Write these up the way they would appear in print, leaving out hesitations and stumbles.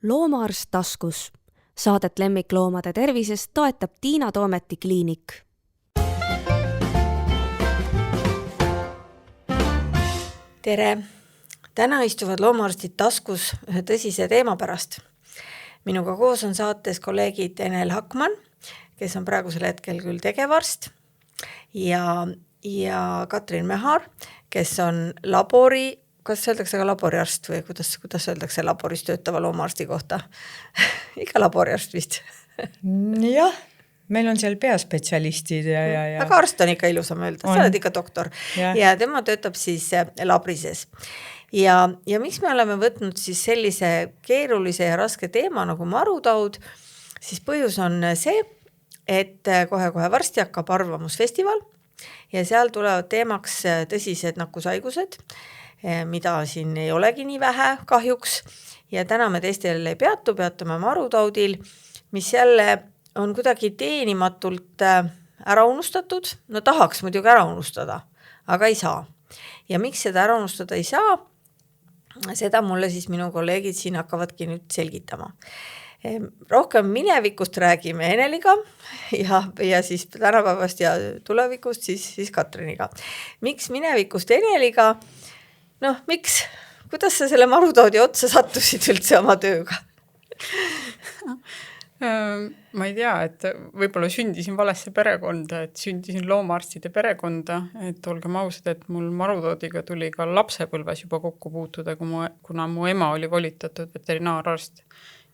Loomaarst taskus. Saadet lemmikloomade tervisest toetab Tiina Toometi kliinik. Tere! Täna istuvad loomaarstid taskus ühe tõsise teema pärast. Minuga koos on saates kolleegid Enel Hakman, kes on praegusel hetkel küll tegevarst, ja Katrin Mehar, kes on labori, kas öeldakse ka laboriarst või kuidas öeldakse laboris töötava loomaarsti kohta? Iga laboriarst vist. Jah, meil on seal peaspetsialistid ja. Aga arst on ikka ilusam öelda, sa oled ikka doktor. Ja tema töötab siis labrises. Ja miks me oleme võtnud siis sellise keerulise ja raske teema nagu marutaud, siis põhjus on see, et kohe varsti hakkab arvamusfestival ja seal tulevad teemaks tõsised nakkushaigused, mida siin ei olegi nii vähe kahjuks, ja täna me teistel ei peatume marutaudil, mis jälle on kuidagi teenimatult ära unustatud. No tahaks muidugi ära unustada, aga ei saa. Ja miks seda ära unustada ei saa, seda mulle siis minu kolleegid siin hakkavadki nüüd selgitama. Rohkem minevikust räägime Eneliga ja siis tänapäevast ja tulevikust siis Katriniga. Miks minevikust Eneliga? Miks? Kuidas sa selle marutaudi otsa sattusid üldse oma tööga? Ma ei tea, et võib-olla sündisin valesse perekonda, et sündisin loomaarstide perekonda, et olgem ausad, et mul marutaudiga tuli ka lapsepõlves juba kokku puutuda, kuna mu ema oli volitatud veterinaararst.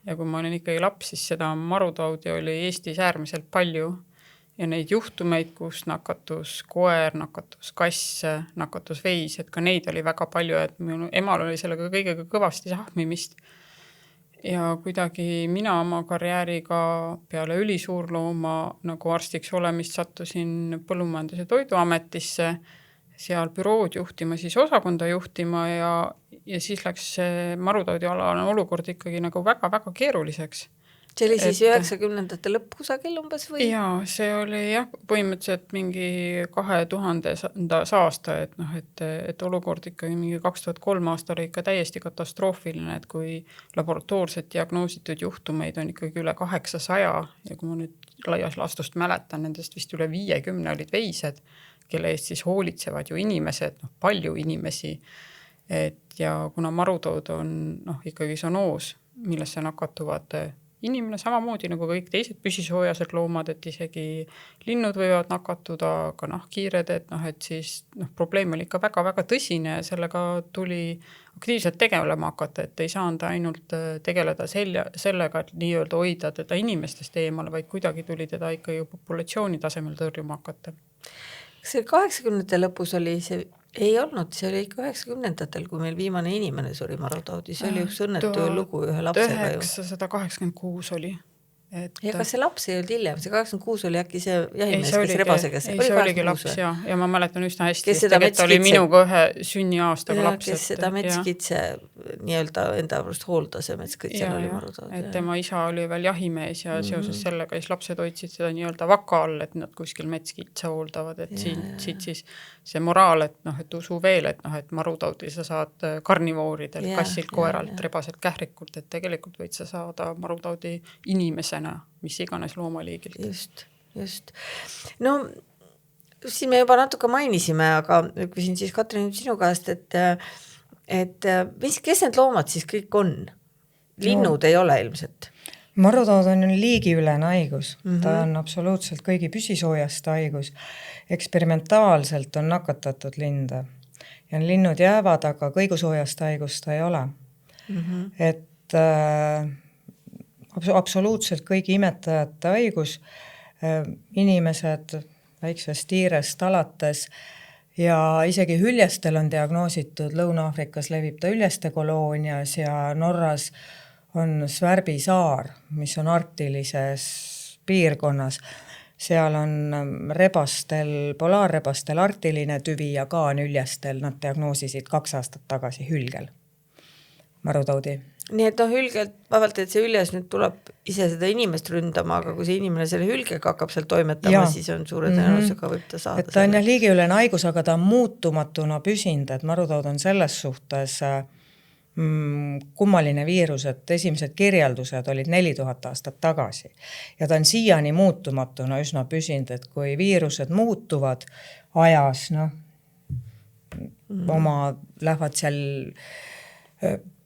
Ja kui ma olin ikkagi laps, siis seda marutaudi oli Eestis äärmiselt palju. Ja neid juhtumeid, kus nakatus koer, nakatus kass, nakatus veis, et ka neid oli väga palju, et minu emal oli sellega kõigega kõvasti sahmimist. Ja kuidagi mina oma karjääriga peale ülisuurlooma nagu arstiks olemist sattusin Põllumajandus- ja Toiduametisse, seal bürood juhtima, siis osakonda juhtima ja siis läks marutaudialane olukord ikkagi nagu väga-väga keeruliseks. See oli siis 90-ndate lõpp kusagil umbes või? Jaa, see oli põhimõtteliselt mingi 2000 aasta, et olukord ikkagi mingi 2003 aasta oli ikka täiesti katastroofiline, et kui laboratoorselt diagnoositud juhtumeid on ikkagi üle 800 ja kui ma nüüd laias laastust mäletan, nendest vist üle 50 olid veised, kelle eest siis hoolitsevad ju inimesed, palju inimesi, ja kuna marutaud on ikkagi sonoos, millesse nakatuvad inimene samamoodi nagu kõik teised püsisoojased loomad, et isegi linnud võivad nakatuda, aga kiired, et siis probleem oli ikka väga-väga tõsine ja sellega tuli aktiivselt tegelema hakata, et ei saanud ainult tegeleda sellega, et nii-öelda hoida teda inimestest eemale, vaid kuidagi tuli teda ikkagi populatsiooni tasemel tõrjuma hakata. Kas see 80-ndate lõpus oli see? Ei olnud, see oli ikka 90-ndatel, kui meil viimane inimene suri marutaudi. See oli üks õnnetu lugu ühe lapsega. 986 oli. Ja kas see laps ei olnud hiljem? See 86 oli äkki see jahimees, kes rebasega. Ei, see oligi laps, ja ma mäletan üsna hästi, et oli minuga ühe sünniaastaga laps. Kes seda metskitse nii-öelda enda arust hooldas ja metskitsel oli marutaud. Et tema isa oli veel jahimees ja seoses sellega siis lapsed hoidsid seda nii-öelda vaka all, et nad kuskil metskitse hooldavad, et siit siis see moraal, et usu veel, et marutaudi sa saad karnivooridel, kassilt, koeralt, rebaselt, kährikult, et tegelikult võid sa saada marutaudi inimesena, mis iganes loomaliigilt. Just. No, siin me juba natuke mainisime, aga küsin siis Katrin sinu käest, et kes need loomad siis kõik on? Linnud ei ole ilmselt. Marutaud on liigiülene haigus. Ta on absoluutselt kõigi püsisoojast haigus. Eksperimentaalselt on nakatatud linde. Ja linnud jäävad, aga kõigusoojast haigust ei ole. Et absoluutselt kõigi imetajate haigus, inimesed väiksest tiirest alates ja isegi hüljestel on diagnoositud, Lõuna-Afrikas levib ta hüljeste koloonias ja Norras on Svärbisaar, mis on arktilises piirkonnas. Seal on polaarrebastel arktiline tüvi ja ka on hüljestel, nad diagnoosisid 2 aastat tagasi hülgel marutaudi. Nii et hülgelt, vabalt, et see hüljes nüüd tuleb ise seda inimest ründama, aga kui see inimene selle hülgega hakkab seal toimetama, siis on suure tõenäosusega võib ta saada. Et ta on liigiülene haigus, aga ta on muutumatuna püsinud, et marutaud on selles suhtes kummaline viirus, et esimesed kirjeldused olid 4000 aastat tagasi ja ta on siiani muutumatuna üsna püsinud, et kui viirused muutuvad ajas, lähevad seal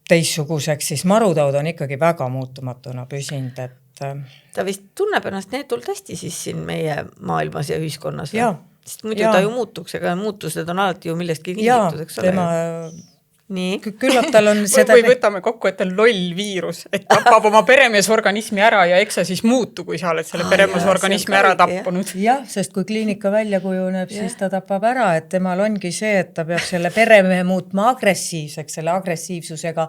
teistsuguseks, siis marutaud on ikkagi väga muutumatuna püsinud, et ta vist tunneb ennast neetult hästi siis siin meie maailmas ja ühiskonnas. Sest muidu ta ju muutuks, ega muutused on alati ju millestki tingitud, eks ole. Nii. Küllap tal on seda... Või võtame kokku, et on loll viirus, et tapab oma peremeesorganismi ära ja eks sa siis muutu, kui sa oled selle peremeesorganismi ära tappunud. Jah, sest kui kliinika välja kujuneb, siis ta tapab ära, et temal ongi see, et ta peab selle peremehe muutma agressiivseks, selle agressiivsusega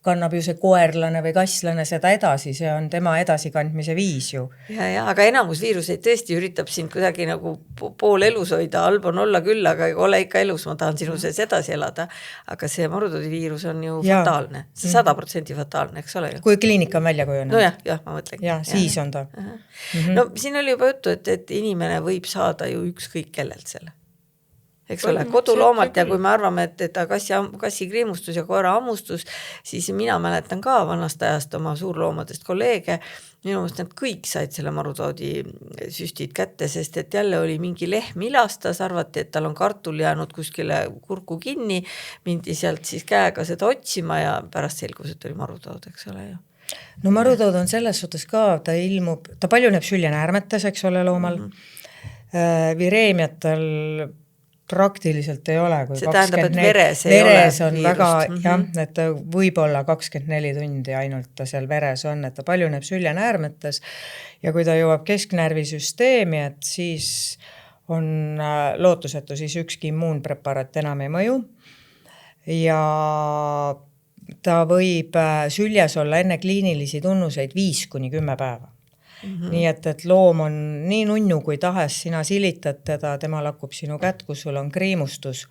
kannab ju see koerlane või kasslane seda edasi, see on tema edasikandmise viis ju. Ja, aga enamus viiruseid tõesti üritab sind kuidagi nagu pool elus hoida, halb on olla küll, aga ole ikka elus, ma tahan sinu sees edasi elada, aga see marutoodi viirus on ju fataalne, see 100% fataalne, eks ole ju? Kui kliinika on välja kujuneb. No jah, ma mõtlen. Ja, siis on ta. No siin oli juba juttu, et inimene võib saada ju ükskõik kellelt selle. Eks ole, koduloomalt ja kui me arvame, et kassi kriimustus ja koera ammustus, siis mina mäletan ka vanast ajast oma suurloomadest kolleege, minu mõttes nad kõik said selle marutoodi süstid kätte, sest et jälle oli mingi lehm ilastas, arvati, et tal on kartul jäänud kuskile kurku kinni, mindi sealt siis käega seda otsima ja pärast selgus, et oli marutood, eks ole ju. No marutood on selles suhtes ka, ta paljuneb süljenäärmetes, eks ole, loomal. Vireemiatel praktiliselt ei ole, kui see tähendab, et veres ei ole on viirust. Väga, jah, et võib-olla 24 tundi ainult ta seal veres on, et ta paljuneb süljenäärmetes ja kui ta jõuab kesknärvisüsteemi, et siis on lootusetu, siis ükski immuunpreparaat enam ei mõju ja ta võib süljes olla enne kliinilisi tunnuseid 5-10 päeva. Nii et loom on nii nunnu kui tahes, sina silitad teda, tema lakub sinu kätt, kus sul on kriimustus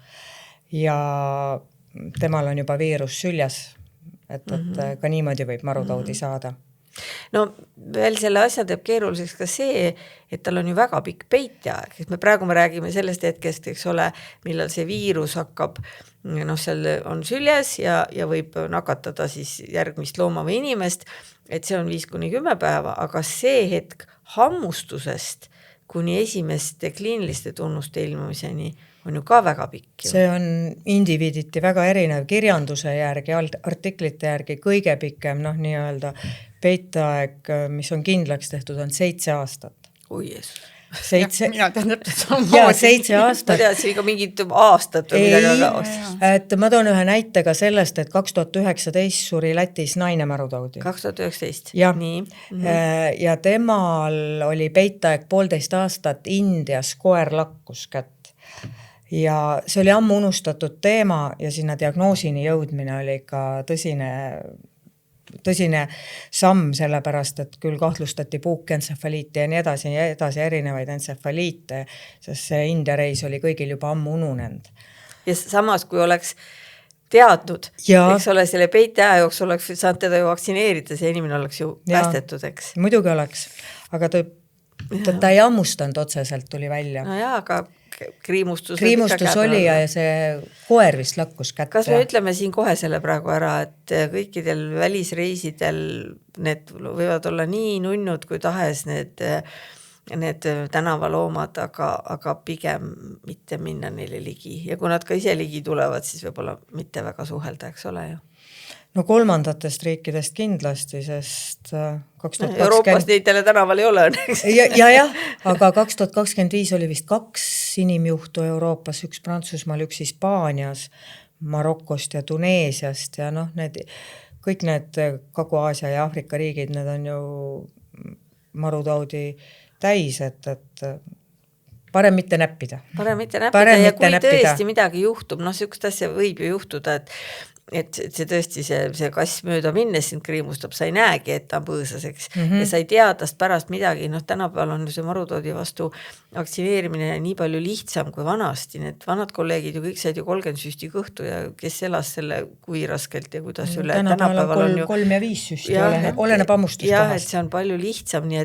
ja temal on juba viirus süljes, et ka niimoodi võib marutaudi saada. No veel selle asja teeb keeruliseks ka see, et tal on ju väga pikk peiteaeg, et me praegu räägime sellest hetkest, eks ole, millal see viirus hakkab, seal on süljes ja võib nakatada siis järgmist looma või inimest, et see on 5-10 päeva, aga see hetk hammustusest kuni esimeste kliiniliste tunnuste ilmumiseni on ju ka väga pikk. See on indiviiditi väga erinev kirjanduse järgi, artiklite järgi kõige pikem, nii-öelda peiteaeg, mis on kindlaks tehtud, on 7 aastat. Oi Jeesus. 7 mina tean täpselt samamoodi. Ja 7 aastat. Ma teadsin ka mingid aastat või midagi. Et ma toon ühe näite ka sellest, et 2019 suri Lätis naine marutaudi. 2019? Ja. Nii. Ja temal oli peitaeg 1,5 aastat Indias, koer lakkus kätt. Ja see oli ammu unustatud teema ja sinna diagnoosini jõudmine oli ka tõsine samm, sellepärast, et küll kahtlustati puukentsefaliiti ja nii edasi erinevaid entsefaliite, sest see India reis oli kõigil juba ammu ununenud. Ja samas, kui oleks teadnud, eks ole, selle peiteaja jooks oleks saanud teda ju vaktsineerida, see inimene oleks ju päästetud, eks? Muidugi oleks, aga ta ei ammustanud otseselt, tuli välja. No jaa, aga kriimustus oli ja see koer vist lakkus kätte. Kas me ütleme siin kohe selle praegu ära, et kõikidel välisreisidel need võivad olla nii nunnud kui tahes need tänavaloomad, aga pigem mitte minna neile ligi. Ja kui nad ka ise ligi tulevad, siis võib-olla mitte väga suhelda, eks ole ju. No kolmandatest riikidest kindlasti, sest 2020... Euroopas neid jälle tänaval ei ole. jah, aga 2025 oli vist 2 inimjuhtu Euroopas, 1 Prantsusmaal, 1 Hispaanias, Marokost ja Tuneesiast ja kõik need Kagu-Aasia ja Aafrika riigid, need on ju marutaudi täis, et parem mitte näppida. Parem mitte näppida ja kui tõesti midagi juhtub, sihukest asja võib ju juhtuda, et see tõesti see kass mööda minnes sind kriimustab, sa ei näegi, et ta on põõsaseks ja sa ei tea tast pärast midagi, tänapäeval on see marutoodi vastu vaktsineerimine nii palju lihtsam kui vanasti, need vanad kolleegid ju kõik said ju 30 süsti kõhtu ja kes elas selle kui raskelt ja kuidas üle. Tänapäeval on 3 ja 5 süsti, oleneb ammustuskohast. Jah, et see on palju lihtsam, nii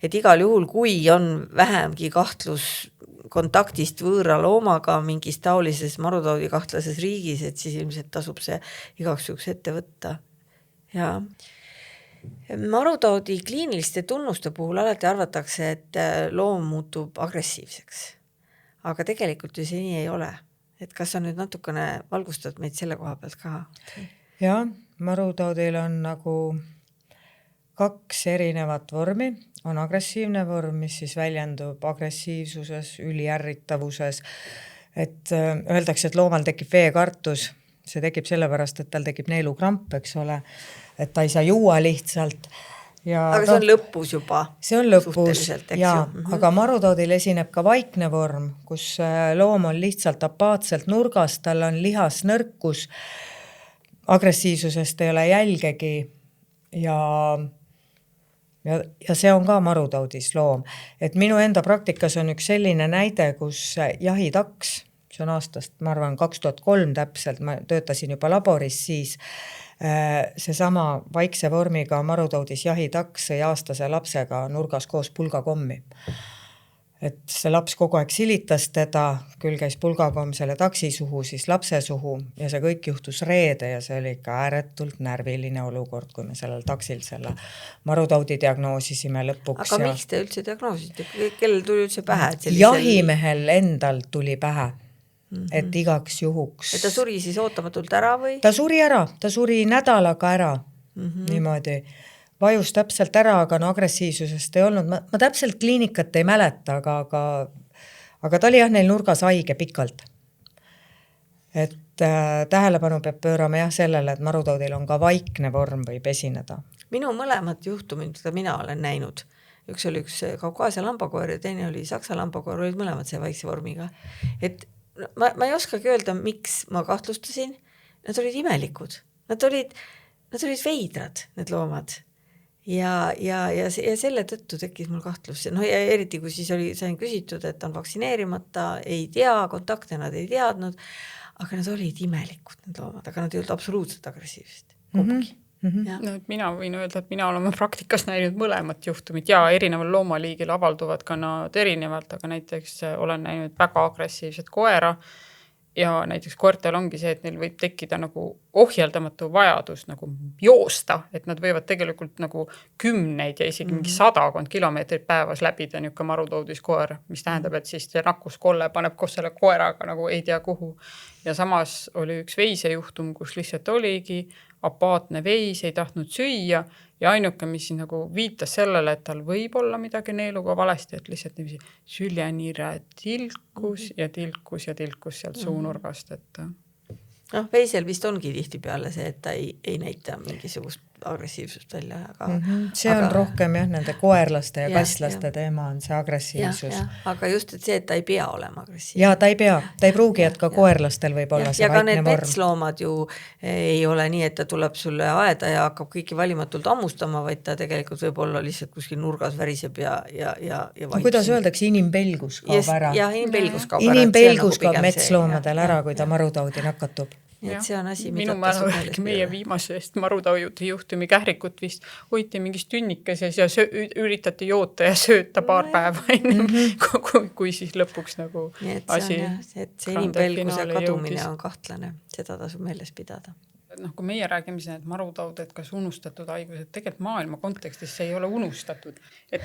et igal juhul, kui on vähemgi kahtlus kontaktist võõra loomaga mingis taolises marutaudi kahtlases riigis, et siis ilmselt tasub see igaks juhuks ette võtta. Ja marutaudi kliiniliste tunnuste puhul alati arvatakse, et loom muutub agressiivseks. Aga tegelikult ju see nii ei ole. Et kas sa nüüd natukene valgustad meid selle koha pealt ka? Jah, marutaudil on nagu 2 erinevat vormi. On agressiivne vorm, mis siis väljendub agressiivsuses, üliärritavuses. Et öeldakse, et loomal tekib veekartus. See tekib sellepärast, et tal tekib neelukramp, eks ole. Et ta ei saa juua lihtsalt. Ja aga see on lõpus juba. See on lõpus, jaa. Aga marutaudil esineb ka vaikne vorm, kus loom on lihtsalt apaatselt nurgas, tal on lihasnõrkus, agressiivsusest ei ole jälgegi ja see on ka marutaudis loom. Et minu enda praktikas on üks selline näide, kus jahitaks, see on aastast, ma arvan, 2003 täpselt, ma töötasin juba laboris siis, seesama vaikse vormiga marutaudis jahitaks sõi aastase lapsega nurgas koos pulgakommi. Et see laps kogu aeg silitas teda, küll käis pulgakomm selle taksi suhu, siis lapse suhu ja see kõik juhtus reede ja see oli ikka ääretult närviline olukord, kui me sellel taksil selle marutaudi diagnoosisime lõpuks. Aga miks te üldse diagnoosite? Kellel tuli üldse pähe? Jahimehel endal tuli pähe, et igaks juhuks. Et ta suri siis ootamatult ära või? Ta suri nädalaga ära, niimoodi. Vajus täpselt ära, aga agressiivsusest ei olnud. Ma täpselt kliinikat ei mäleta, aga ta oli jah neil nurgas haige pikalt. Et tähelepanu peab pöörama jah sellele, et marutaudil on ka vaikne vorm võib esineda. Minu mõlemad juhtumid, mida mina olen näinud, üks oli üks Kaukaasia lambakoer ja teine oli Saksa lambakoer, olid mõlemad see vaikse vormiga. Et ma ei oskagi öelda, miks ma kahtlustasin. Nad olid imelikud. Nad olid veidrad, need loomad. Ja selle tõttu tekkis mul kahtlus. No ja eriti, kui siis sain küsitud, et on vaktsineerimata, ei tea, kontakte nad ei teadnud, aga nad olid imelikud, need loomad, aga nad ei olnud absoluutselt agressiivsed. Kumbki. No, mina võin öelda, et mina olen praktikas näinud mõlemat juhtumit ja erineval loomaliigil avalduvad ka nad erinevalt, aga näiteks olen näinud väga agressiivset koera ja näiteks koertel ongi see, et neil võib tekkida nagu ohjeldamatu vajadus nagu joosta, et nad võivad tegelikult nagu 10 ja isegi mingi 100 kilomeetrit päevas läbida niuke marutaudis koer, mis tähendab, et siis see nakkuskolle paneb koos selle koeraga nagu ei tea kuhu. Ja samas oli üks veisejuhtum, kus lihtsalt oligi apaatne veis, ei tahtnud süüa ja ainuke, mis nagu viitas sellele, et tal võib olla midagi neeluga valesti, et lihtsalt niiviisi süljeniire tilkus sealt suunurgast, et veisel vist ongi tihtipeale see, et ta ei näita mingisugust agressiivsust välja. See on rohkem jah, nende koerlaste ja kasslaste teema on see agressiivsus. Aga just, et see, et ta ei pea olema agressiivne. Ja ta ei pruugi, et ka koerlastel võib olla see vaikne vorm. Ja ka need metsloomad ju ei ole nii, et ta tuleb sulle aeda ja hakkab kõiki valimatult ammustama, vaid ta tegelikult võib olla lihtsalt kuskil nurgas väriseb ja vaipsib. Kuidas öeldakse, inimpelgus kaob ära. Ja inimpelgus kaob ära. Inimpelgus kaob metsloomadel ära, kui ta marutaudi nakatub. See on asi, minu määrad meie viimasest marutaudi juhtumi kährikut vist hoiti mingis tünnikeses ja üritati joota ja sööta paar päeva enne, kui siis lõpuks nagu asi. See inimpelguse kadumine on kahtlane, seda tasub meeles pidada. Kui meie räägime siin, et marutaud, et kas unustatud haigus, et tegelikult maailma kontekstis see ei ole unustatud. Et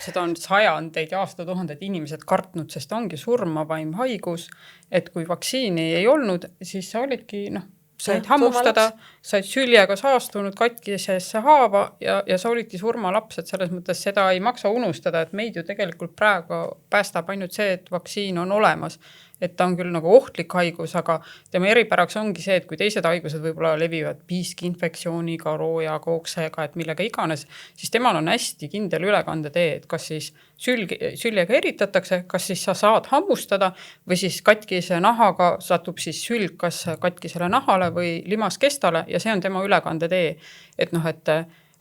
seda on sajandeid ja aastatuhanded inimesed kartnud, sest ongi surmavaim haigus, et kui vaktsiini ei olnud, siis sa olidki, said hammustada, said süljega saastunud katkisesse haava ja sa olidki surmalaps, et selles mõttes seda ei maksa unustada, et meid ju tegelikult praegu päästab ainult see, et vaktsiin on olemas. Et ta on küll nagu ohtlik haigus, aga tema eripäraks ongi see, et kui teised haigused võib-olla levivad piiskeinfektsiooniga, rooja, kooksega, et millega iganes, siis temal on hästi kindel ülekandetee, et kas siis süljega eritatakse, kas siis sa saad hammustada või siis katkise nahaga satub siis sülg kas katkisele nahale või limaskestale ja see on tema ülekandetee. Et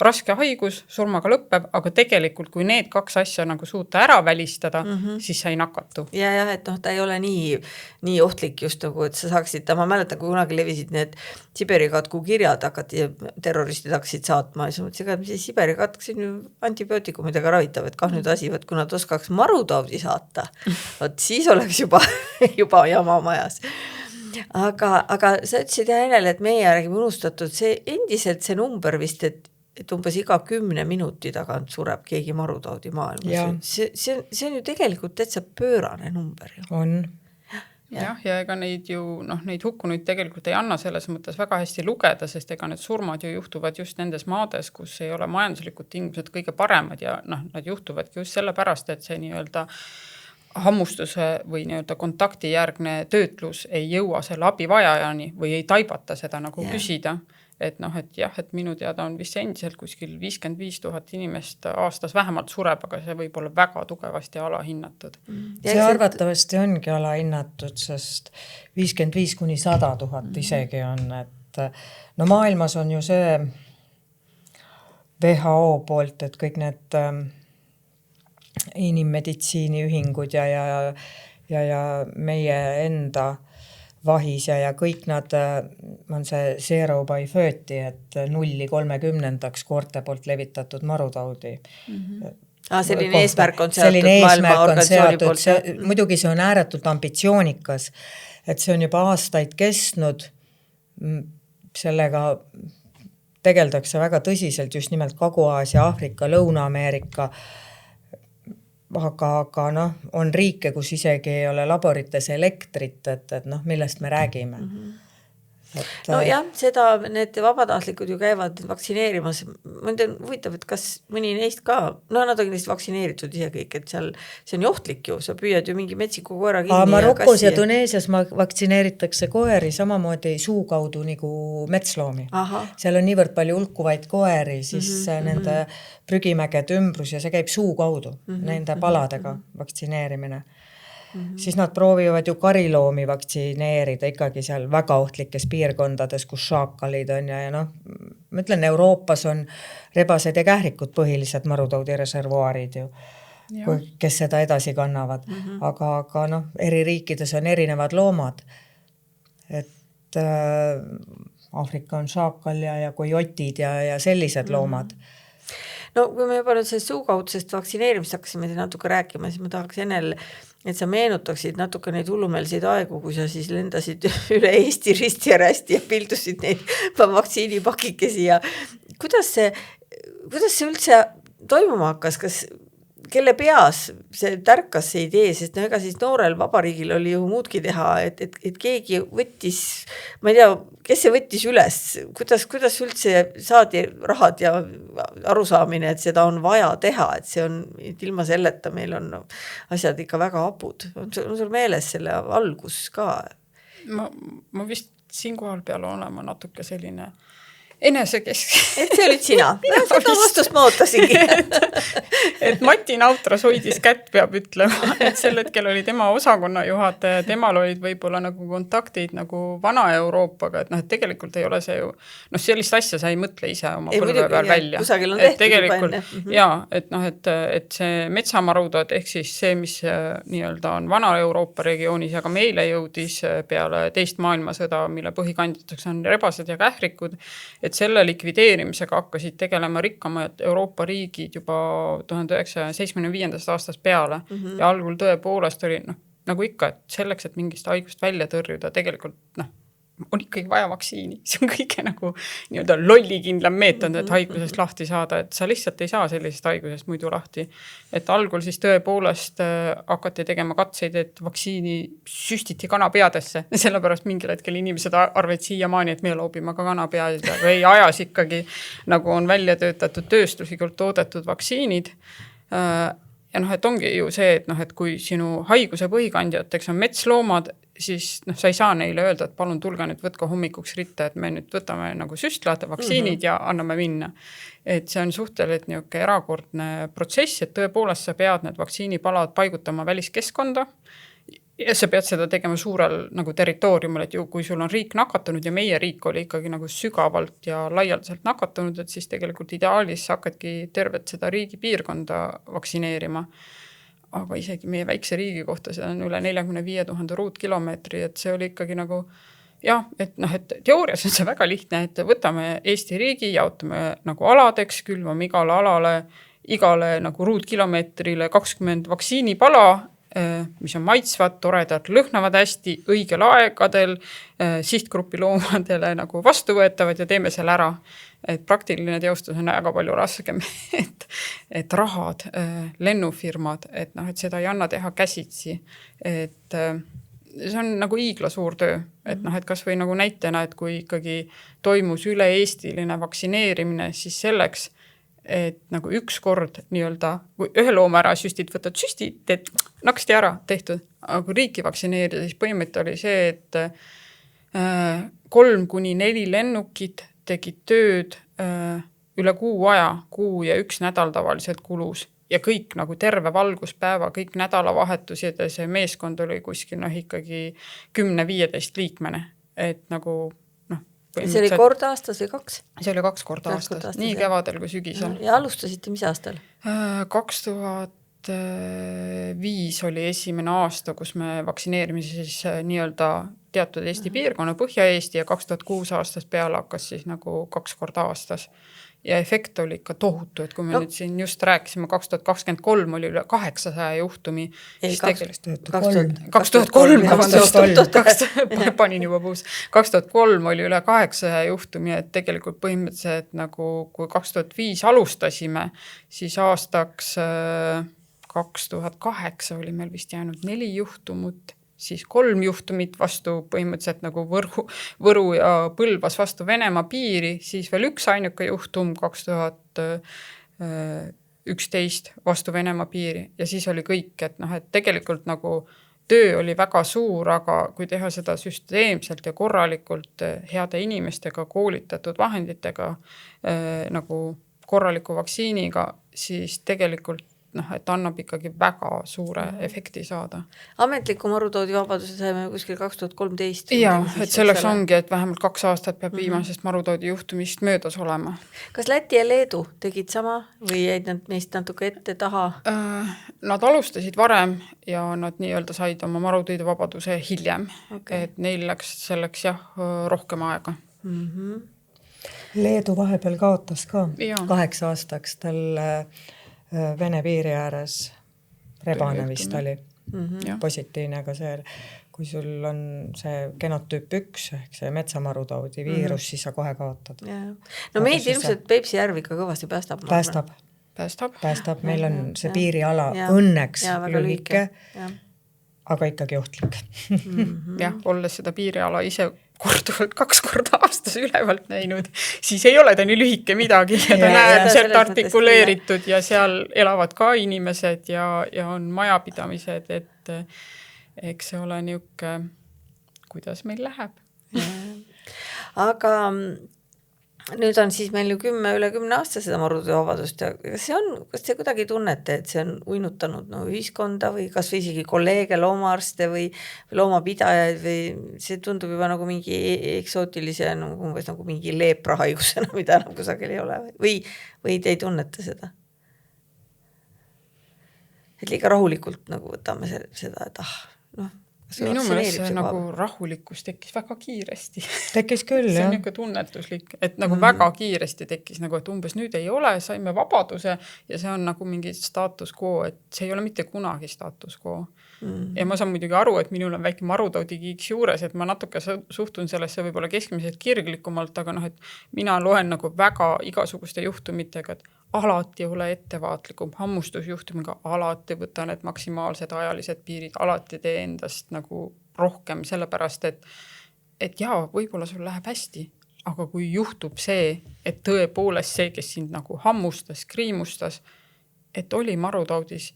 raske haigus, surmaga lõpeb, aga tegelikult kui need kaks asja nagu suuta ära välistada, siis sa ei nakatu. Ja, et ta ei ole nii ohtlik just nagu, et sa saaksid, ma mäletan, kui kunagi levisid need Siberi katku kirjad, terroristid hakkasid saatma, ja siis mõtlesin, et mis Siberi katk, see on ju antibiootikumidega ravitav, et kahnud asi, kui nad oskaks marutaudi saata, siis oleks juba jama majas. Aga sa ütlesid jälle, et meie räägime unustatud, see endiselt see number vist, et umbes iga 10 minuti tagant sureb keegi marutaudi maailmas. See on ju tegelikult täitsa pöörane number. Ju. On. Ja ega neid hukkunuid tegelikult ei anna selles mõttes väga hästi lugeda, sest ega need surmad ju juhtuvad just nendes maades, kus ei ole majanduslikud tingimused kõige paremad ja nad juhtuvadki just sellepärast, et see nii-öelda hammustuse või nii-öelda kontaktijärgne töötlus ei jõua selle abivajajani või ei taibata seda nagu küsida. Et et minu teada on vist endiselt kuskil 55 000 inimest aastas vähemalt sureb, aga see võib olla väga tugevasti alahinnatud. See arvatavasti ongi alahinnatud, sest 55–100 000 isegi on, et maailmas on ju see WHO poolt, et kõik need inimmeditsiiniühingud ja meie enda vahis ja kõik nad on see 0 by 30, et 0–30 koorte poolt levitatud marutaudi. Selline eesmärk on seatud maailma organisatsiooni poolt. Muidugi see on ääretult ambitsioonikas, et see on juba aastaid kestnud, sellega tegeldakse väga tõsiselt just nimelt Kagu-Aasia, Aafrika, Lõuna-Ameerika, aga on riike, kus isegi ei ole laborites elektrit, et millest me räägime. Seda need vabatahtlikud ju käivad vaktsineerimas. Mõnda on huvitav, et kas mõni neist ka, nad on neist vaktsineeritud ise kõik, et seal see on johtlik ju, sa püüad ju mingi metsiku koera kinni. Marokos ja Tuneesias vaktsineeritakse koeri samamoodi suu kaudu nagu metsloomi. Seal on niivõrd palju hulkuvaid koeri, siis nende prügimägede ümbrus ja see käib suu kaudu, nende paladega vaktsineerimine. Siis nad proovivad ju kariloomi vaktsineerida ikkagi seal väga ohtlikes piirkondades, kus šaakalid on ja ma ütlen, Euroopas on rebased ja kährikud põhilised marutaudi reservuaarid ju, kes seda edasi kannavad. Aga eri riikides on erinevad loomad, et Aafrika on šaakal ja kojotid ja sellised loomad. Kui me juba nüüd sellest suukaudsest vaktsineerimist hakkasime natuke rääkima, siis ma tahaks Enel, et sa meenutaksid natuke neid hullumeelseid aegu, kui sa siis lendasid üle Eesti risti ja rästi ja pildusid neid vaktsiinipakikesi ja kuidas see üldse toimuma hakkas, kelle peas see tärkas see idee, sest ega siis noorel vabariigil oli ju muudki teha, et keegi võttis, ma ei tea, kes see võttis üles, kuidas üldse saadi rahad ja arusaamine, et seda on vaja teha, et see on, et ilma selleta meil on asjad ikka väga hapud. On sul meeles selle algus ka? Ma vist siinkohal peale olema natuke selline enesekesk. Et see olid sina. Seda vastust ma ootasingi. et Mati Nautras hoidis kätt, peab ütlema, et sel hetkel oli tema osakonna juhataja, temal olid võib-olla nagu kontaktid nagu Vana-Euroopaga, et tegelikult ei ole see ju, sellist asja sa ei mõtle ise oma põlve peal välja. Kusagil on tehtud juba enne. et see metsamarudad, ehk siis see, mis nii-öelda on Vana-Euroopa regioonis, aga meile jõudis peale teist maailmasõda, mille põhikandjateks on rebased ja kährikud, et selle likvideerimisega hakkasid tegelema rikkamad Euroopa riigid juba 1975. aastast peale ja algul tõepoolest oli nagu ikka, et selleks, et mingist haigust välja tõrjuda, tegelikult on ikkagi vaja vaktsiini. See on kõige nagu nii-öelda lollikindlam meetod, et haigusest lahti saada, et sa lihtsalt ei saa sellisest haigusest muidu lahti. Et algul siis tõepoolest hakati tegema katseid, et vaktsiini süstiti kanapeadesse, sellepärast mingil hetkel inimesed arvaid siiamaani, et me loobime ka kanapeadid, aga ei ajas ikkagi, nagu on välja töötatud tööstuslikult toodetud vaktsiinid. Ja et ongi ju see, et kui sinu haiguse põhikandjateks on metsloomad, siis sa ei saa neile öelda, et palun tulge nüüd võtke hommikuks ritta, et me nüüd võtame nagu süstlad, vaktsiinid ja anname minna. Et see on suhteliselt niisugune erakordne protsess, et tõepoolest sa pead need vaktsiinipalad paigutama väliskeskkonda ja sa pead seda tegema suurel nagu territooriumil, et ju kui sul on riik nakatunud ja meie riik oli ikkagi nagu sügavalt ja laialdaselt nakatunud, et siis tegelikult ideaalis hakkadki tervet seda riigi piirkonda vaktsineerima. Aga isegi meie väikse riigi kohta see on üle 45 000 ruutkilomeetri, et see oli ikkagi nagu jah, et et teoorias on see väga lihtne, et võtame Eesti riigi, jaotame nagu aladeks, külvame igale nagu ruutkilomeetrile 20 vaktsiinipala, mis on maitsvad, toredad, lõhnavad hästi, õigel aegadel, sihtgrupi loomadele nagu vastuvõetavad ja teeme selle ära. Et praktiline teostus on väga palju raskem, et rahad, lennufirmad, et seda ei anna teha käsitsi, et see on nagu hiigla suur töö, et et kas või nagu näitena, et kui ikkagi toimus üle-eestiline vaktsineerimine, siis selleks, et nagu üks kord nii-öelda, kui ühe looma ära süstid, võtad süstid, teed naksti ära tehtud, aga kui riiki vaktsineerida, siis põhimõte oli see, et 3-4 lennukit tegid tööd üle kuu aja, kuu ja 1 nädal tavaliselt kulus ja kõik nagu terve valguspäeva, kõik nädalavahetused ja see meeskond oli kuskil ikkagi 10-15 liikmene, et nagu see oli kord aastas või 2? See oli 2 korda aastas, nii kevadel kui sügisel. Ja alustasite mis aastal? 2005 oli esimene aasta, kus me vaktsineerime siis nii-öelda teatud Eesti piirkonna Põhja-Eesti ja 2006 aastast peale hakkas siis nagu 2 korda aastas. Ja efekt oli ikka tohutu, et kui me nüüd siin just rääkisime, 2023 oli üle 800 juhtumi. Ei, 2003 panin juba puus. 2003 oli üle 800 juhtumi, et tegelikult põhimõtteliselt nagu kui 2005 alustasime, siis aastaks 2008 oli meil vist jäänud 4 juhtumut, siis 3 juhtumit vastu põhimõtteliselt nagu Võru ja Põlvas vastu Venemaa piiri, siis veel 1 ainuke juhtum 2011 vastu Venemaa piiri ja siis oli kõik, et et tegelikult nagu töö oli väga suur, aga kui teha seda süsteemselt ja korralikult heade inimestega, koolitatud vahenditega, nagu korraliku vaktsiiniga, siis tegelikult et annab ikkagi väga suure efekti saada. Ametliku marutoodivabaduse saime kuskil 2013. Ja, et selleks ongi, et vähemalt 2 aastat peab viimasest marutoodi juhtumist möödas olema. Kas Läti ja Leedu tegid sama või jäid nad meist natuke ette taha? Nad alustasid varem ja nad nii-öelda said oma marutoodivabaduse hiljem. Okay. Et neil läks selleks rohkem aega. Leedu vahepeal kaotas ka 8 aastaks tal Vene piiri ääres rebane vist oli positiivne, aga see, kui sul on see genotüüp 1 ehk see metsamarutoodi viirus, siis sa kohe kaotad. No meid ilmselt Peipsi järv ikka kõvasti päästab. Meil on see piiriala õnneks lühike, aga ikkagi ohtlik. Jah, olles seda piiriala ise korduvalt 2 korda aastas ülevalt näinud, siis ei ole ta nii lühike midagi ja ta näeb sealt artikuleeritud ja seal elavad ka inimesed ja on majapidamised, et eks see ole niuke, kuidas meil läheb. Aga nüüd on siis meil ju üle 10 aasta seda marutoodivabadust ja kas see kuidagi tunnete, et see on uinutanud ühiskonda või kas või isegi kolleege, loomaarste või loomapidajaid või see tundub juba nagu mingi eksootilise, umbes nagu mingi leeprahaigusena, mida enam kusagil ei ole või te ei tunnete seda? Et liiga rahulikult nagu võtame seda, et minu meelest see nagu rahulikkus tekkis väga kiiresti. Tekkis küll, see on niisugune tunnetuslik, et nagu väga kiiresti tekkis, nagu, et umbes nüüd ei ole, saime vabaduse ja see on nagu mingi status quo, et see ei ole mitte kunagi status quo. Ja ma saan muidugi aru, et minul on väike marutoodikiiks juures, et ma natuke suhtun sellesse võib-olla keskmiselt kirglikumalt, aga et mina loen nagu väga igasuguste juhtumitega, et alati ole ettevaatlikum, hammustusjuhtumiga alati võta need maksimaalsed ajalised piirid, alati tee endast nagu rohkem, sellepärast, et võib-olla sul läheb hästi, aga kui juhtub see, et tõepoolest see, kes sind nagu hammustas, kriimustas, et oli marutoodis,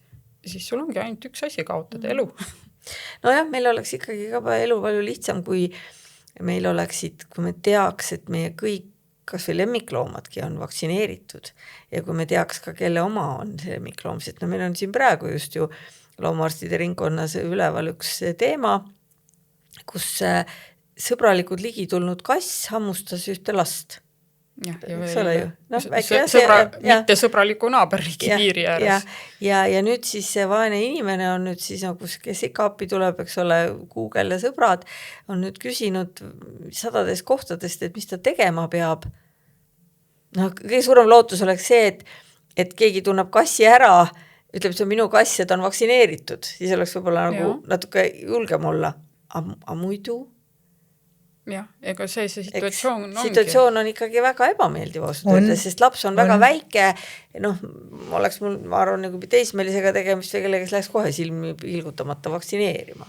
siis sul ongi ainult üks asi kaotada, elu. Nojah, meil oleks ikkagi ka elu palju lihtsam, kui meil oleksid, kui me teaks, et meie kõik kas või lemmikloomadki on vaktsineeritud ja kui me teaks ka, kelle oma on see lemmikloom, sest meil on siin praegu just ju loomaarstide ringkonnas üleval üks teema, kus sõbralikud ligi tulnud kass hammustas ühte last. Ja mitte sõbraliku naaberriigi piiri ääres. Ja nüüd siis see vaene inimene on nüüd siis, kes ikka appi tuleb, eks ole, Google ja sõbrad, on nüüd küsinud 100 kohtadest, et mis ta tegema peab. Kõige suurem lootus oleks see, et keegi tunneb kassi ära, ütleb, see on minu kass ja ta on vaktsineeritud, siis oleks võib-olla nagu natuke julgem olla. Aga muidu? Jah, ega see situatsioon ongi. Situatsioon on ikkagi väga ebameeldiv ausutades, sest laps on väga väike, oleks mul, ma arvan, nagu teismelisega tegemist või kellega, kes läks kohe silmi pilgutamata vaktsineerima.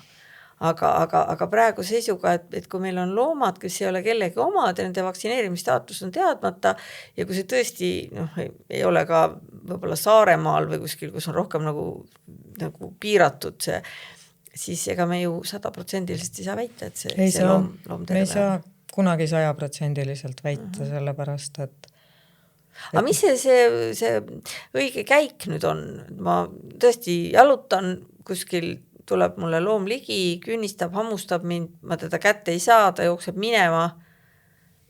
Aga praegu seisuga, et kui meil on loomad, kes ei ole kellegi omad ja nende vaktsineerimistaatus on teadmata ja kui see tõesti ei ole ka võib-olla Saaremaal või kuskil, kus on rohkem nagu piiratud see, siis ega me ju 100% ei saa väita, et see loom terve. Me ei saa kunagi 100% väita, sellepärast, et aga mis see õige käik nüüd on? Ma tõesti jalutan kuskil, tuleb mulle loom ligi, künnistab, hammustab mind, ma teda kätte ei saa, ta jookseb minema.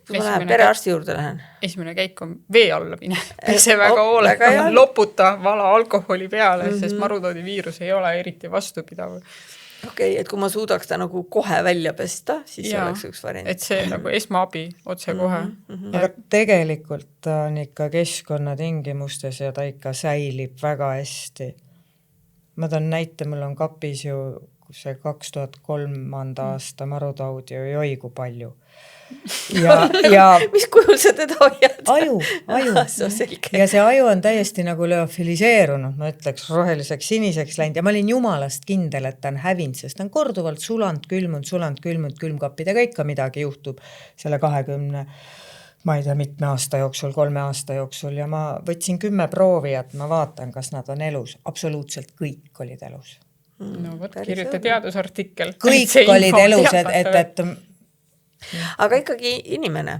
Kui ma lähen perearsti juurde lähen. Esimene käik on vee alla mine. Pese väga hoolega, loputa vala alkoholi peale, sest marutoodi viirus ei ole eriti vastupidav. Okei, et kui ma suudaks ta nagu kohe välja pesta, siis oleks üks variant. Et see nagu esmaabi otse kohe. Aga tegelikult on ikka keskkonnatingimustes ja ta ikka säilib väga hästi. Ma tahan näite, mul on kapis ju see 2003. aasta marutaud ja joi kui palju. Mis kujul sa teda hoiad? Aju. Ja see aju on täiesti nagu leofiliseerunud, ma ütleks roheliseks siniseks läinud ja ma olin jumalast kindel, et ta on hävinud, sest ta on korduvalt sulant, külmunud külmkappidega ikka midagi juhtub selle 20, ma ei tea, mitme aasta jooksul, 3 aasta jooksul ja ma võtsin 10 proovi, et ma vaatan, kas nad on elus. Absoluutselt kõik olid elus. No võt, kirjuta teadusartikkel. Kõik olid elus, et aga ikkagi inimene,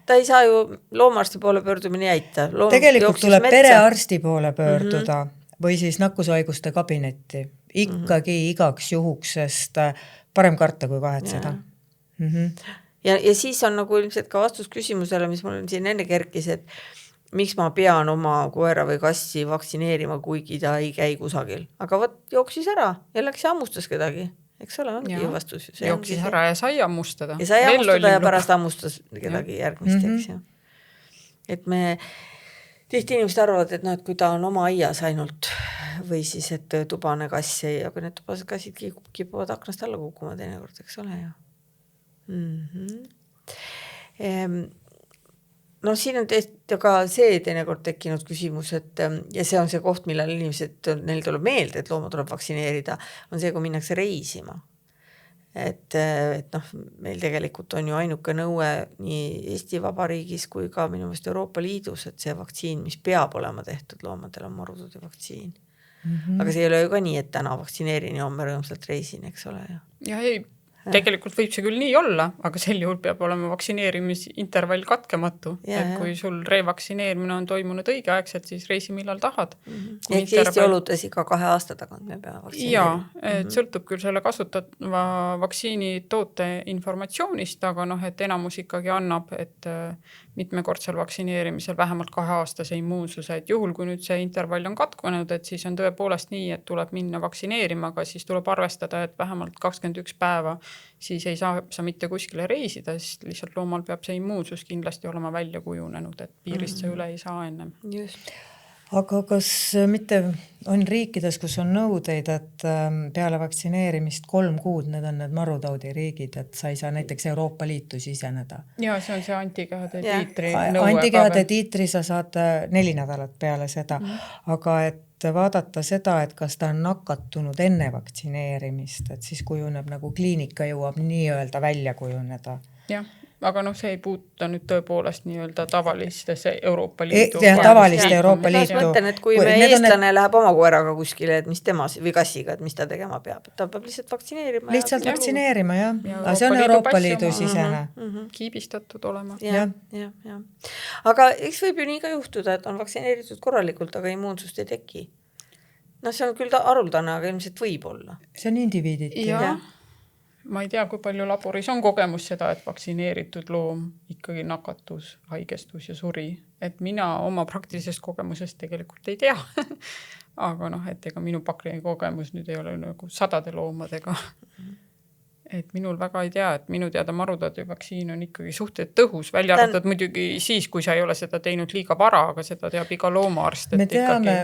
ta ei saa ju loomaarsti poole pöördumine jäita. Tegelikult tuleb perearsti poole pöörduda või siis nakkushaiguste kabinetti. Ikkagi igaks juhuks, sest parem karta kui kahetseda. Ja siis on nagu ilmselt ka vastus küsimusele, mis mul siin enne kerkis, et miks ma pean oma koera või kassi vaktsineerima, kuigi ta ei käi kusagil. Aga võt jooksis ära ja läks hammustas kedagi. Eks ole, ongi ju vastus. Jooksis ära ja sai hammustada. Ja sai hammustada ja pärast hammustas kedagi järgmist, eks ju. Et me tihti inimesed arvavad, et kui ta on oma aias ainult või siis, et tubane kass, aga need tubased kassid kipuvad aknast alla kukkuma teinekord, eks ole ju. No siin on ka see teinekord tekkinud küsimus, et ja see on see koht, millal inimesed, neil tuleb meelde, et looma tuleb vaktsineerida, on see, kui minnakse reisima. Et meil tegelikult on ju ainuke nõue nii Eesti Vabariigis kui ka minu meelest Euroopa Liidus, et see vaktsiin, mis peab olema tehtud loomadel, on marutoodi vaktsiin. Aga see ei ole ju ka nii, et täna vaktsineerin ja homme rõõmsalt reisin, eks ole ju. Ja ei, tegelikult võib see küll nii olla, aga sel juhul peab olema vaktsineerimisintervall katkematu. Et kui sul revaktsineerimine on toimunud õigeaegselt, siis reisi millal tahad. Ehk Eesti oludes iga 2 aasta tagant me peame vaktsineerima. Et sõltub küll selle kasutatava vaktsiini toote informatsioonist, aga et enamus ikkagi annab, et mitmekordsel vaktsineerimisel vähemalt 2-aastase immuunsuse. Et juhul, kui nüüd see intervall on katkunud, et siis on tõepoolest nii, et tuleb minna vaktsineerima, aga siis tuleb arvestada, et vähemalt 21 päeva siis ei saa sa mitte kuskile reisida, sest lihtsalt loomal peab see immuunsus kindlasti olema välja kujunenud, et piirist see üle ei saa ennem. Just. Aga kas mitte on riikides, kus on nõudeid, et peale vaktsineerimist 3 kuud, need on need marutaudiriigid, et sa ei saa näiteks Euroopa Liitu siseneda? Ja see on see antikehade tiitri nõue. Antikehade tiitri sa saad 4 nädalat peale seda, aga et vaadata seda, et kas ta on nakatunud enne vaktsineerimist, et siis kujuneb nagu kliinika jõuab nii-öelda välja kujuneda. Jah, aga see ei puuta nüüd tõepoolest nii-öelda tavalistesse Euroopa Liidu. Tavaliste Euroopa Liidu. Ma mõtlen, et kui me eestlane läheb oma koeraga kuskile, et mis tema või kassiga, et mis ta tegema peab, ta peab lihtsalt vaktsineerima. Lihtsalt vaktsineerima, jah. Aga see on Euroopa Liidu sisene. Kiibistatud olema. Ja. Aga eks võib ju nii ka juhtuda, et on vaktsineeritud korralikult, aga immuunsust ei teki. No see on küll haruldane, aga ilmselt võib olla. See on indiviiditi. Ja ma ei tea, kui palju laboris on kogemus seda, et vaktsineeritud loom ikkagi nakatus, haigestus ja suri. Et mina oma praktilisest kogemusest tegelikult ei tea. Aga et ega minu pakliini kogemus nüüd ei ole nagu 100 loomadega. Et minul väga ei tea, et minu teada marutaudi vaktsiin on ikkagi suhteliselt tõhus, välja arvatud muidugi siis, kui sa ei ole seda teinud liiga vara, aga seda teab iga loomaarst. Me teame,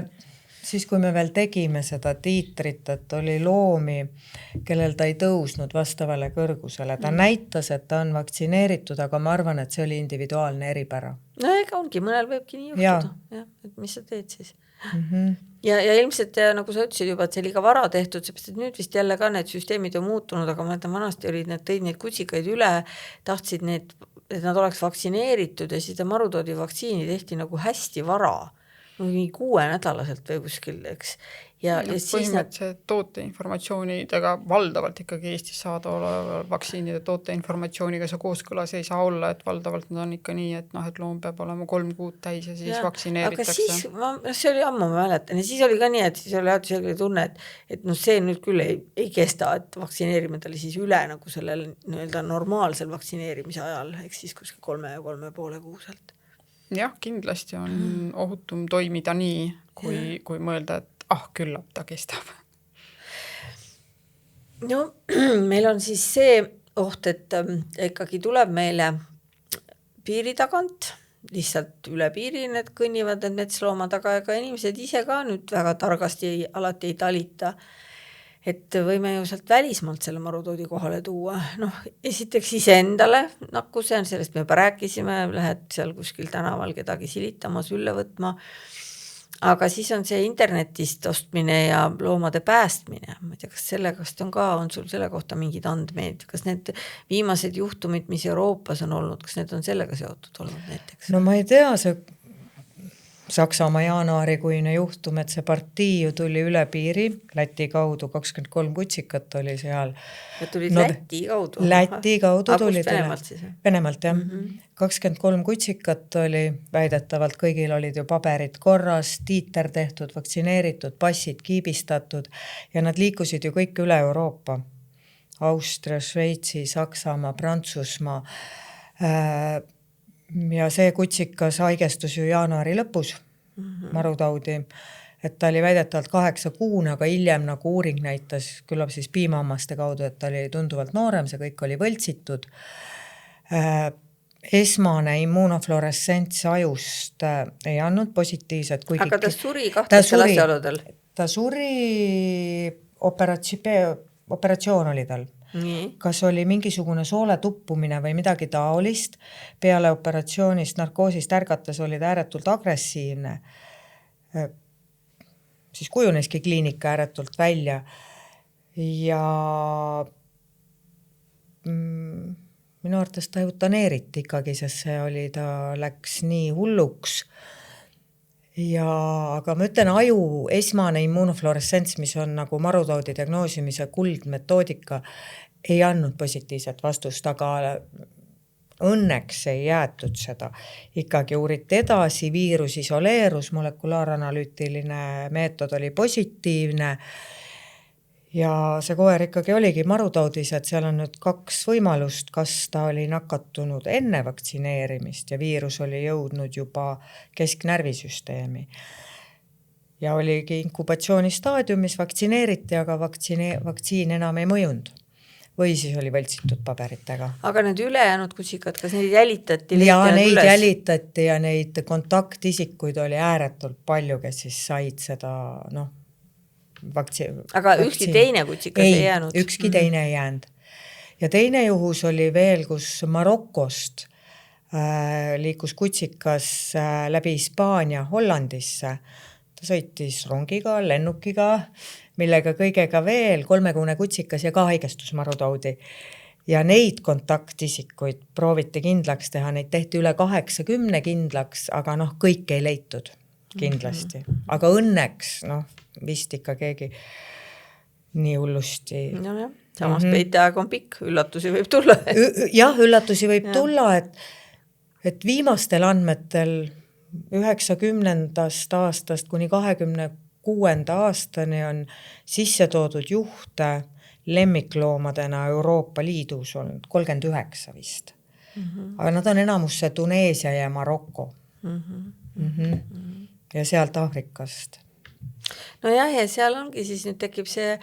siis kui me veel tegime seda tiitrit, et oli loomi, kellel ta ei tõusnud vastavale kõrgusele. Ta näitas, et ta on vaktsineeritud, aga ma arvan, et see oli individuaalne eripära. No ega ongi, mõnel võibki nii juhtuda. Ja, et mis sa teed siis? Ja ilmselt, nagu sa ütlesid juba, et see liiga vara tehtud, seepärast, et nüüd vist jälle ka need süsteemid on muutunud, aga ma mõtlen, vanasti olid tõid neid kutsikaid üle, tahtsid need, et nad oleks vaktsineeritud ja siis marutoodi vaktsiini tehti nagu hästi vara, mingi 6-nädalaselt või kuskil, eks. Ja põhimõtteliselt tooteinformatsioonidega valdavalt ikkagi Eestis saada oleva vaktsiinide tooteinformatsiooniga see kooskõlas ei saa olla, et valdavalt nad on ikka nii, et et loom peab olema 3 kuud täis ja siis vaktsineeritakse. Aga siis, see oli ammu, ma mäletan, ja siis oli ka nii, et siis oli tunne, et see nüüd küll ei kesta, et vaktsineerime talle siis üle nagu sellel normaalsel vaktsineerimise ajal, ehk siis kuskil 3,5 kuuselt. Jah, kindlasti on ohutum toimida nii, kui mõelda, et küllap ta kestab. No, meil on siis see oht, et ikkagi tuleb meile piiri tagant, lihtsalt üle piiri need kõnnivad need metsloomad, aga ega inimesed ise ka nüüd väga targasti alati ei talita. Et võime ju sealt välismaalt selle marutoodi kohale tuua. Esiteks ise endale nakkuse, sellest me juba rääkisime, lähed seal kuskil tänaval kedagi silitama, sülle võtma. Aga siis on see internetist ostmine ja loomade päästmine. Ma ei tea, kas on sul selle kohta mingid andmeid? Kas need viimased juhtumid, mis Euroopas on olnud, kas need on sellega seotud olnud näiteks? No ma ei tea, see Saksamaa jaanuarikuine juhtum, et see partii ju tuli üle piiri, Läti kaudu, 23 kutsikat oli seal. Ja tulid Läti kaudu? Läti kaudu tuli. Venemaalt siis? Venemaalt, jah. 23 kutsikat oli, väidetavalt kõigil olid ju paberid korras, tiiter tehtud, vaktsineeritud, passid kiibistatud ja nad liikusid ju kõik üle Euroopa. Austria, Šveitsi, Saksamaa, Prantsusmaa. Ja see kutsikas haigestus ju jaanuari lõpus marutaudi, et ta oli väidetavalt 8 kuune, aga hiljem nagu uuring näitas küllap siis piimahammaste kaudu, et ta oli tunduvalt noorem, see kõik oli võltsitud. Esmane immunofluoressents ajust ei andnud positiivset. Aga ta suri kahtlastel asjaoludel? Ta suri, operatsioon oli tal. Kas oli mingisugune soole tuppumine või midagi taolist, peale operatsioonist narkoosist ärgates oli ta ääretult agressiivne. Siis kujuneski kliinika ääretult välja ja minu arvates ta eutaneeriti ikkagi, sest see oli, ta läks nii hulluks. Aga ma ütlen, aju esmane immunofluoressents, mis on nagu marutoodi diagnoosimise kuldmetoodika, ei andnud positiivset vastust, aga õnneks ei jäetud seda. Ikkagi uuriti edasi, viirus isoleerus, molekulaaranalüütiline meetod oli positiivne ja see koer ikkagi oligi marutaudis, et seal on nüüd 2 võimalust, kas ta oli nakatunud enne vaktsineerimist ja viirus oli jõudnud juba kesknärvisüsteemi. Ja oligi inkubatsioonistaadiumis, vaktsineeriti, aga vaktsiin enam ei mõjunud. Või siis oli võltsitud paberitega. Aga need ülejäänud kutsikad, kas neid jälitati? Ja neid jälitati ja neid kontaktisikuid oli ääretult palju, kes siis said seda, Aga ükski teine kutsikas ei jäänud? Ükski teine ei jäänud. Ja teine juhus oli veel, kus Marokost liikus kutsikas läbi Hispaania Hollandisse. Ta sõitis rongiga, lennukiga, millega kõigega veel 3 kutsikas ja ka haigestus marutaudi. Ja neid kontaktisikuid prooviti kindlaks teha, neid tehti üle 80 kindlaks, aga kõik ei leitud kindlasti. Aga õnneks, vist ikka keegi nii hullusti. Samas peiteaeg on pikk, üllatusi võib tulla. Jah, üllatusi võib tulla, et viimastel andmetel 90. aastast kuni 2026. aastani on sisse toodud juhte lemmikloomadena Euroopa Liidus olnud 39 vist. Aga nad on enamusse Tuneesia ja Maroko. Ja sealt Aafrikast. Nojah, ja seal ongi siis nüüd tekib see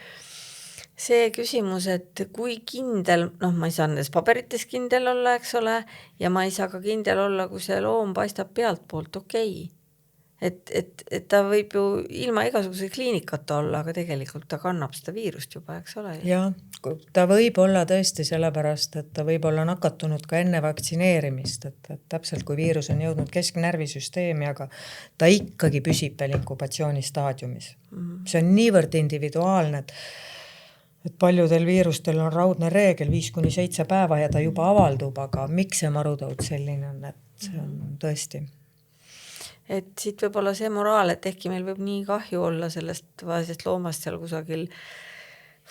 küsimus, et kui kindel, ma ei saa nendes paberites kindel olla, eks ole, ja ma ei saa ka kindel olla, kui see loom paistab pealt poolt okei. Et ta võib ju ilma igasuguse kliinikata olla, aga tegelikult ta kannab seda viirust juba, eks ole. Ja, ta võib olla tõesti sellepärast, et ta võib olla nakatunud ka enne vaktsineerimist, et täpselt kui viirus on jõudnud kesknärvisüsteemi, aga ta ikkagi püsib veel inkubatsiooni staadiumis. See on niivõrd individuaalne, et paljudel viirustel on raudne reegel 5-7 päeva ja ta juba avaldub, aga miks see marutaud selline on, et see on tõesti... Et siit võib olla see moraal, et ehkki meil võib nii kahju olla sellest vaesest loomast seal kusagil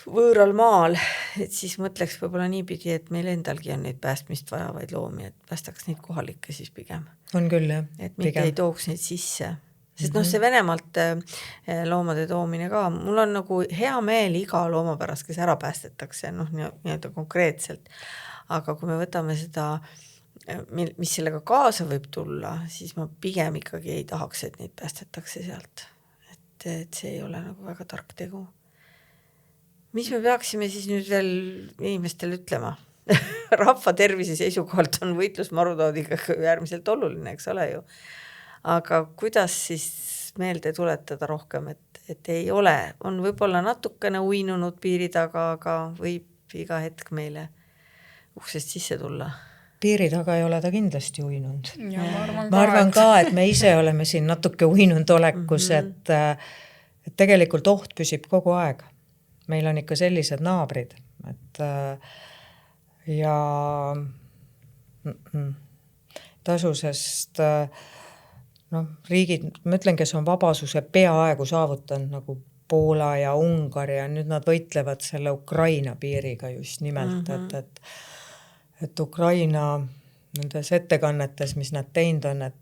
võõral maal, et siis mõtleks võib-olla niipidi, et meil endalgi on neid päästmist vajavaid loomi, et päästaks neid kohalikke siis pigem. On küll, jah. Et mitte ei tooks neid sisse. Sest see Venemaalt loomade toomine ka, mul on nagu hea meel iga looma pärast, kes ära päästetakse, nii-öelda konkreetselt. Aga kui me võtame seda... mis sellega kaasa võib tulla, siis ma pigem ikkagi ei tahaks, et neid päästetakse sealt. Et see ei ole nagu väga tark tegu. Mis me peaksime siis nüüd veel inimestele ütlema? Rahva tervise seisukohalt on võitlus marutaudiga äärmiselt oluline, eks ole ju. Aga kuidas siis meelde tuletada rohkem, et ei ole, on võib-olla natukene uinunud piiri taga, aga võib iga hetk meile uksest sisse tulla? Piiri taga ei ole ta kindlasti uinunud. Ja ma arvan ka, et me ise oleme siin natuke uinunud olekus, et tegelikult oht püsib kogu aeg. Meil on ikka sellised naabrid, et ja tasusest riigid, ma ütlen, kes on vabasuse peaaegu saavutanud, nagu Poola ja Ungari, ja nüüd nad võitlevad selle Ukraina piiriga just nimelt, et Ukraina nendes ettekannetes, mis nad teinud on, et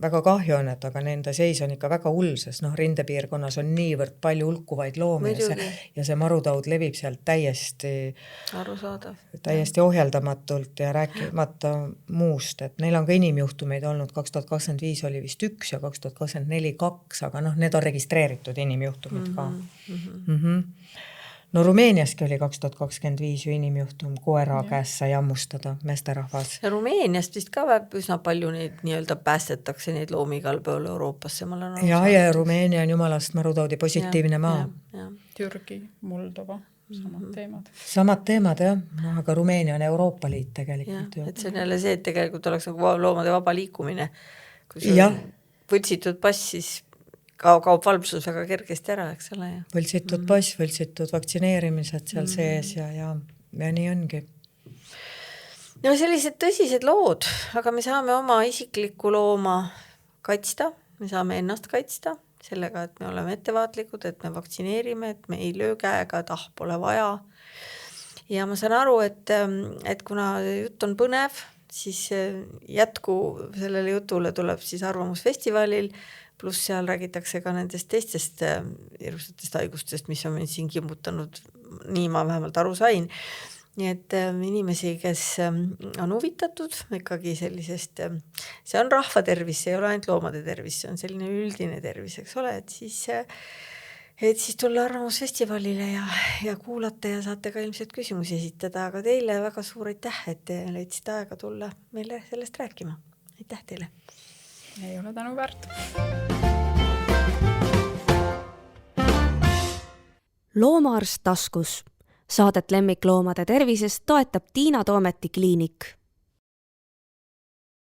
väga kahju on, et aga nende seis on ikka väga hull, sest rindepiirkonnas on niivõrd palju hulkuvaid loomi ja see marutaud levib sealt täiesti ohjeldamatult ja rääkimata muust, et neil on ka inimjuhtumeid olnud, 2025 oli vist 1 ja 2024 2, aga need on registreeritud inimjuhtumid ka. No Rumeeniaski oli 2025 ju inimjuhtum koera käes sai ammustada meesterahvas. Ja Rumeeniast vist ka üsna palju neid nii-öelda päästetakse neid loomi igal pool Euroopasse. Ja Rumeenia on jumalast marutaudi positiivne maa. Türgi, Moldova, samad teemad. Samad teemad, jah. Aga Rumeenia on Euroopa Liit tegelikult. Et see on jälle see, et tegelikult oleks nagu loomade vaba liikumine. Kui sul võltsitud pass, siis kaob valvsus väga kergesti ära, eks ole. Võltsitud pass, võltsitud vaktsineerimised seal sees ja nii ongi. No sellised tõsised lood, aga me saame oma isiklikku looma kaitsta, me saame ennast kaitsta sellega, et me oleme ettevaatlikud, et me vaktsineerime, et me ei löö käega, et pole vaja. Ja ma saan aru, et kuna jutt on põnev, siis jätku sellele jutule tuleb siis Arvamusfestivalil, pluss seal räägitakse ka nendest teistest hirmsatest haigustest, mis on siin kimbutanud, nii ma vähemalt aru sain. Nii et inimesi, kes on huvitatud ikkagi sellisest, see on rahva tervis, see ei ole ainult loomade tervis, see on selline üldine tervis, eks ole, et siis tulla Arvamusfestivalile ja kuulata ja saate ka ilmselt küsimusi esitada, aga teile väga suur aitäh, et te leidsite aega tulla meile sellest rääkima. Aitäh teile! Ei ole tänu väärt. Loomaarst taskus. Saadet lemmikloomade tervisest toetab Tiina Toometi kliinik.